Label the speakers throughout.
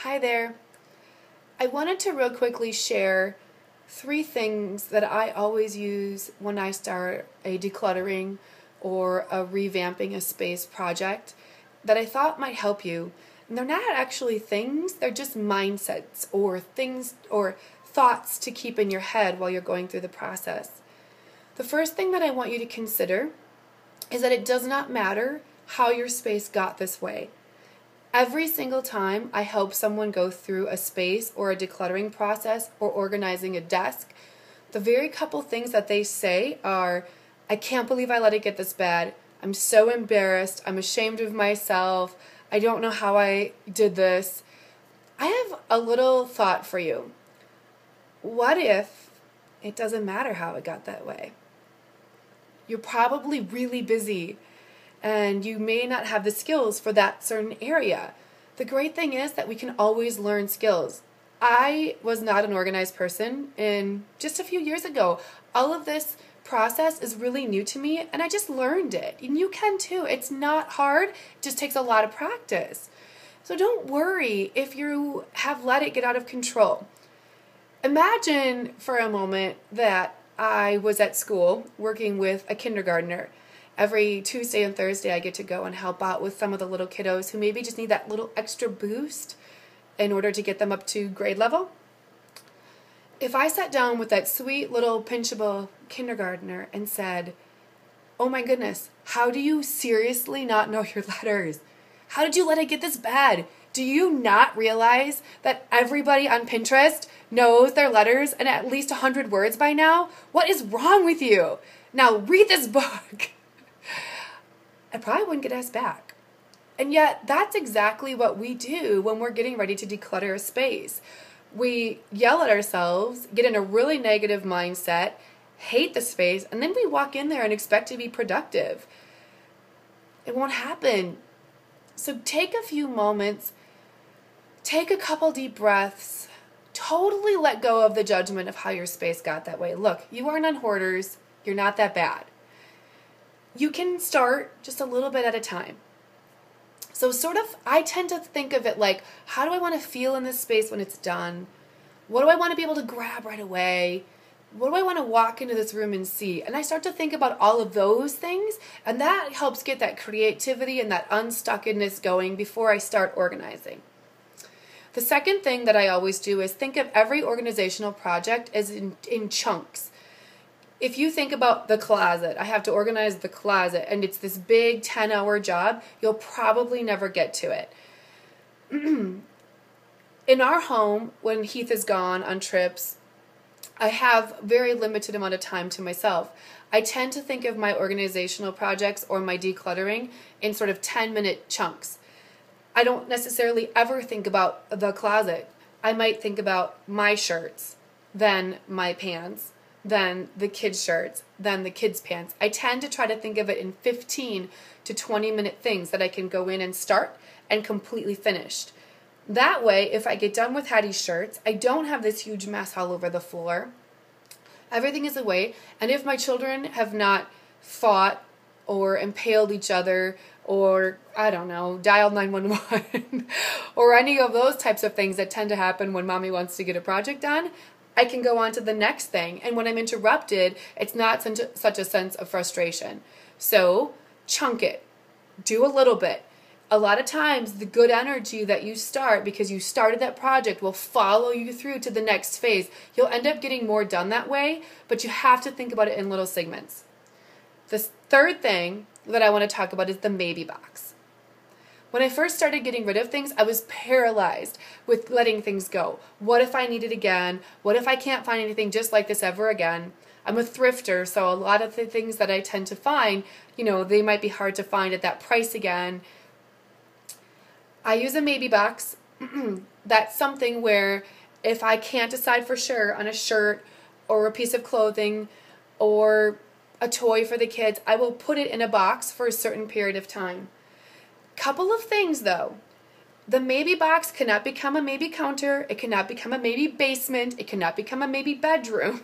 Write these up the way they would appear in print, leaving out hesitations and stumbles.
Speaker 1: Hi there. I wanted to real quickly share 3 things that I always use when I start a decluttering or a revamping a space project that I thought might help you. And they're not actually things, they're just mindsets or things or thoughts to keep in your head while you're going through the process. The first thing that I want you to consider is that it does not matter how your space got this way. Every single time I help someone go through a space or a decluttering process or organizing a desk, the very couple things that they say are, I can't believe I let it get this bad. I'm so embarrassed. I'm ashamed of myself. I don't know how I did this. I have a little thought for you. What if it doesn't matter how it got that way? You're probably really busy and you may not have the skills for that certain area. The great thing is that we can always learn skills. I was not an organized person, and just a few years ago, all of this process is really new to me, and I just learned it. And you can too. It's not hard, it just takes a lot of practice. So don't worry if you have let it get out of control. Imagine for a moment that I was at school working with a kindergartner. Every Tuesday and Thursday I get to go and help out with some of the little kiddos who maybe just need that little extra boost in order to get them up to grade level. If I sat down with that sweet little pinchable kindergartner and said, oh my goodness, how do you seriously not know your letters? How did you let it get this bad? Do you not realize that everybody on Pinterest knows their letters and at least 100 words by now? What is wrong with you? Now read this book. I probably wouldn't get asked back. And yet, that's exactly what we do when we're getting ready to declutter a space. We yell at ourselves, get in a really negative mindset, hate the space, and then we walk in there and expect to be productive. It won't happen. So take a few moments, take a couple deep breaths, totally let go of the judgment of how your space got that way. Look, you aren't on hoarders, you're not that bad. You can start just a little bit at a time. So I tend to think of it like, how do I want to feel in this space when it's done? What do I want to be able to grab right away? What do I want to walk into this room and see? And I start to think about all of those things, and that helps get that creativity and that unstuckedness going before I start organizing. The second thing that I always do is think of every organizational project as in chunks. If you think about the closet, I have to organize the closet, and it's this big 10-hour job, you'll probably never get to it. In our home, when Heath is gone on trips, I have very limited amount of time to myself. I tend to think of my organizational projects or my decluttering in sort of 10-minute chunks. I don't necessarily ever think about the closet. I might think about my shirts, then my pants, then the kids' shirts, then the kids' pants. I tend to try to think of it in 15 to 20-minute things that I can go in and start and completely finished. That way, if I get done with Hattie's shirts, I don't have this huge mess all over the floor. Everything is away, and if my children have not fought or impaled each other or, I don't know, dialed 911 or any of those types of things that tend to happen when mommy wants to get a project done, I can go on to the next thing. And when I'm interrupted, it's not such a sense of frustration. So chunk it. Do a little bit. A lot of times, the good energy that you start because you started that project will follow you through to the next phase. You'll end up getting more done that way, but you have to think about it in little segments. The third thing that I want to talk about is the maybe box. When I first started getting rid of things, I was paralyzed with letting things go. What if I need it again? What if I can't find anything just like this ever again? I'm a thrifter, so a lot of the things that I tend to find, they might be hard to find at that price again. I use a maybe box. That's something where if I can't decide for sure on a shirt or a piece of clothing or a toy for the kids, I will put it in a box for a certain period of time. Couple of things though. The maybe box cannot become a maybe counter. It cannot become a maybe basement. It cannot become a maybe bedroom.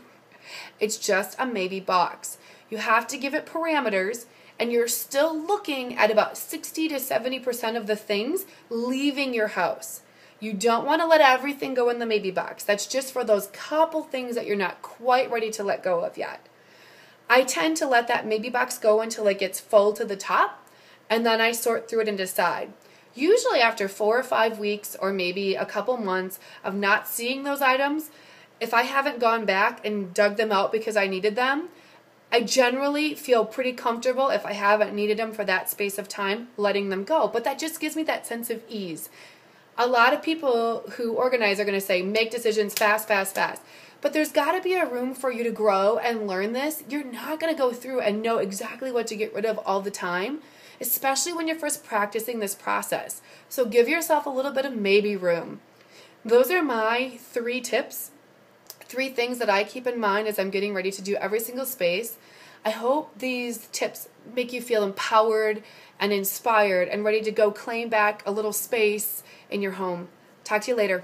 Speaker 1: It's just a maybe box. You have to give it parameters, and you're still looking at about 60 to 70% of the things leaving your house. You don't want to let everything go in the maybe box. That's just for those couple things that you're not quite ready to let go of yet. I tend to let that maybe box go until it gets full to the top, and then I sort through it and decide. Usually after 4 or 5 weeks or maybe a couple months of not seeing those items, if I haven't gone back and dug them out because I needed them, I generally feel pretty comfortable if I haven't needed them for that space of time, letting them go. But that just gives me that sense of ease. A lot of people who organize are going to say, make decisions fast, fast, fast. But there's got to be a room for you to grow and learn this. You're not going to go through and know exactly what to get rid of all the time, especially when you're first practicing this process. So give yourself a little bit of maybe room. Those are my 3 tips, 3 things that I keep in mind as I'm getting ready to do every single space. I hope these tips make you feel empowered and inspired and ready to go claim back a little space in your home. Talk to you later.